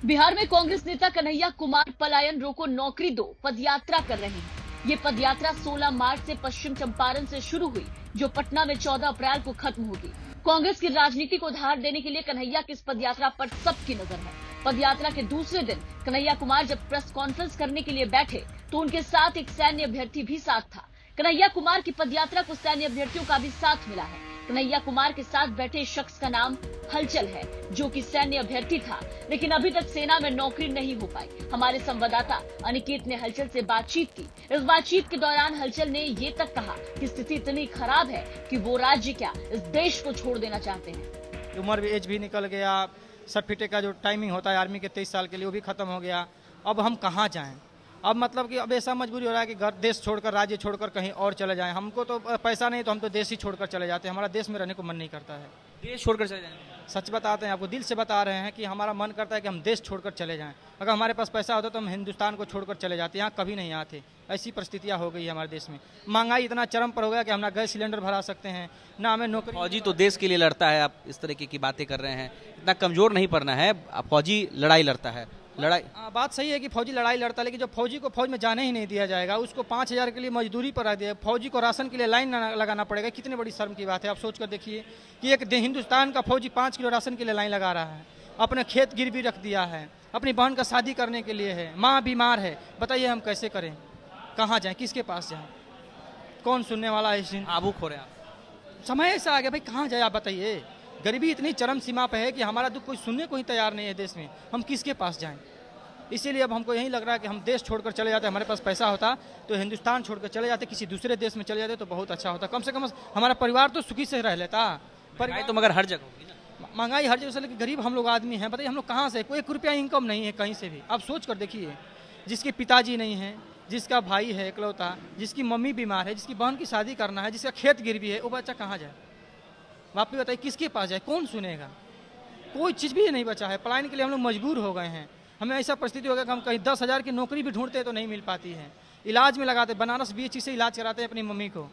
बिहार में कांग्रेस नेता कन्हैया कुमार पलायन रोको नौकरी दो पदयात्रा कर रहे हैं। ये पदयात्रा 16 मार्च से पश्चिम चंपारण से शुरू हुई, जो पटना में 14 अप्रैल को खत्म होगी। कांग्रेस की राजनीति को धार देने के लिए कन्हैया की इस पदयात्रा पर सबकी नजर है। पदयात्रा के दूसरे दिन कन्हैया कुमार जब प्रेस कॉन्फ्रेंस करने के लिए बैठे तो उनके साथ एक सैन्य अभ्यर्थी भी साथ था। कन्हैया कुमार की पदयात्रा को सैन्य अभ्यर्थियों का भी साथ मिला है। कन्हैया कुमार के साथ बैठे शख्स का नाम हलचल है, जो कि सैन्य अभ्यर्थी था, लेकिन अभी तक सेना में नौकरी नहीं हो पाई। हमारे संवाददाता अनिकेत ने हलचल से बातचीत की। इस बातचीत के दौरान हलचल ने ये तक कहा कि स्थिति इतनी खराब है कि वो राज्य क्या इस देश को छोड़ देना चाहते हैं। उम्र भी एज भी निकल गया, सर्टिफिकेट का जो टाइमिंग होता है आर्मी के 23 साल के लिए वो भी खत्म हो गया। अब हम कहाँ जाएं? अब मतलब कि अब ऐसा मजबूरी हो रहा है कि घर देश छोड़कर राज्य छोड़कर कहीं और चले जाएं। हमको तो पैसा नहीं तो हम तो देश ही छोड़कर चले जाते हैं। हमारा देश में रहने को मन नहीं करता है। देश छोड़कर चले जाएंगे? सच बताते हैं आपको, दिल से बता रहे हैं कि हमारा मन करता है कि हम देश छोड़कर चले जाएं। अगर हमारे पास पैसा होता तो हम हिंदुस्तान को छोड़कर चले जाते, यहाँ कभी नहीं आते। ऐसी परिस्थितियाँ हो गई है हमारे देश में। महंगाई इतना चरम पर हो गया कि हम ना गैस सिलेंडर भरा सकते हैं, ना हमें नौकरी। फौजी तो देश के लिए लड़ता है, आप इस तरीके की बातें कर रहे हैं। इतना कमजोर नहीं पड़ना है, फौजी लड़ाई लड़ता है। लड़ाई बात सही है कि फौजी लड़ाई लड़ता है, लेकिन जो फौजी को फौज में जाने ही नहीं दिया जाएगा, उसको 5,000 के लिए मजदूरी पर रख दिया। फौजी को राशन के लिए लाइन लगाना पड़ेगा। कितनी बड़ी शर्म की बात है। आप सोच कर देखिए कि एक हिंदुस्तान का फौजी 5 किलो राशन के लिए लाइन लगा रहा है, अपने खेत गिरवी रख दिया है, अपनी बहन का शादी करने के लिए है, माँ बीमार है। बताइए हम कैसे करें? कहाँ जाएं? किसके पास जाएं? कौन सुनने वाला है? इस आबू खो रहे हैं। समय ऐसा आ गया भाई, कहाँ जाए आप बताइए। गरीबी इतनी चरम सीमा पे है कि हमारा दुख कोई सुनने को ही तैयार नहीं है देश में। हम किसके पास जाएं? इसीलिए अब हमको यही लग रहा है कि हम देश छोड़कर चले जाते। हमारे पास पैसा होता तो हिंदुस्तान छोड़कर चले जाते, किसी दूसरे देश में चले जाते तो बहुत अच्छा होता। कम से कम हमारा परिवार तो सुखी से रह लेता। महंगाई तो मगर हर जगह होगी ना। महंगाई हर जगह से, लेकिन गरीब हम लोग आदमी हैं। बताइए हम लोग कहाँ से? कोई 1 रुपया इनकम नहीं है कहीं से भी। आप सोच कर देखिए, जिसके पिताजी नहीं है, जिसका भाई है इकलौता, जिसकी मम्मी बीमार है, जिसकी बहन की शादी करना है, जिसका खेत गिरवी है, वो बच्चा कहाँ जाए? आप ही बताइए किसके पास जाए? कौन सुनेगा? कोई चीज़ भी नहीं बचा है। पलायन के लिए हम लोग मजबूर हो गए हैं। हमें ऐसा परिस्थिति हो गया कि हम कहीं 10,000 की नौकरी भी ढूंढते तो नहीं मिल पाती है। इलाज में लगाते, बनारस BHC से इलाज कराते हैं अपनी मम्मी को।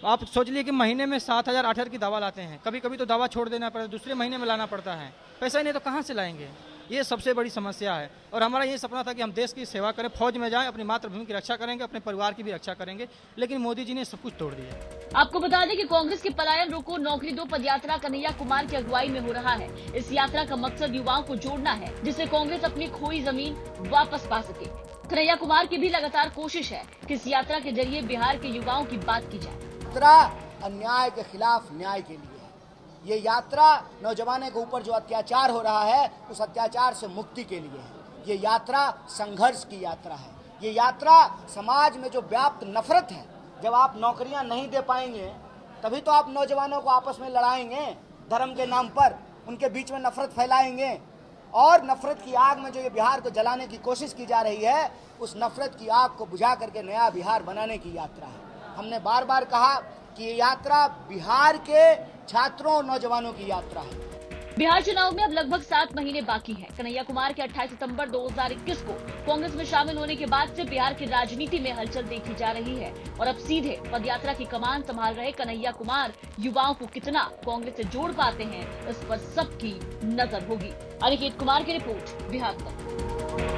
आप सोच लीजिए कि महीने में 7,000 8,000 की दवा लाते हैं। कभी कभी तो दवा छोड़ देना पड़ता है, दूसरे महीने में लाना पड़ता है। पैसा ही नहीं तो कहाँ से लाएंगे? ये सबसे बड़ी समस्या है। और हमारा ये सपना था कि हम देश की सेवा करें, फौज में जाएं, अपनी मातृभूमि की रक्षा करेंगे, अपने परिवार की भी रक्षा करेंगे, लेकिन मोदी जी ने सब कुछ तोड़ दिया। आपको बता दें कि कांग्रेस की पलायन रोको नौकरी दो पदयात्रा कन्हैया कुमार की अगुवाई में हो रहा है। इस यात्रा का मकसद युवाओं को जोड़ना है, जिससे कांग्रेस अपनी खोई जमीन वापस पा सके। कन्हैया कुमार की भी लगातार कोशिश है कि इस यात्रा के जरिए बिहार के युवाओं की बात की जाए। यात्रा अन्याय के खिलाफ न्याय के लिए है। ये यात्रा नौजवानों के ऊपर जो अत्याचार हो रहा है उस अत्याचार से मुक्ति के लिए है। ये यात्रा संघर्ष की यात्रा है। ये यात्रा समाज में जो व्याप्त नफरत है, जब आप नौकरियां नहीं दे पाएंगे तभी तो आप नौजवानों को आपस में लड़ाएंगे, धर्म के नाम पर उनके बीच में नफरत फैलाएंगे। और नफरत की आग में जो ये बिहार को जलाने की कोशिश की जा रही है, उस नफरत की आग को बुझा करके नया बिहार बनाने की यात्रा है। हमने बार बार कहा कि ये यात्रा बिहार के छात्रों और नौजवानों की यात्रा है। बिहार चुनाव में अब लगभग 7 महीने बाकी हैं। कन्हैया कुमार के 28 सितंबर 2021 को कांग्रेस में शामिल होने के बाद से बिहार की राजनीति में हलचल देखी जा रही है और अब सीधे पदयात्रा की कमान संभाल रहे कन्हैया कुमार युवाओं को कितना कांग्रेस से जोड़ पाते हैं, इस पर सबकी नजर होगी। अनिकेत कुमार की रिपोर्ट, बिहार तक।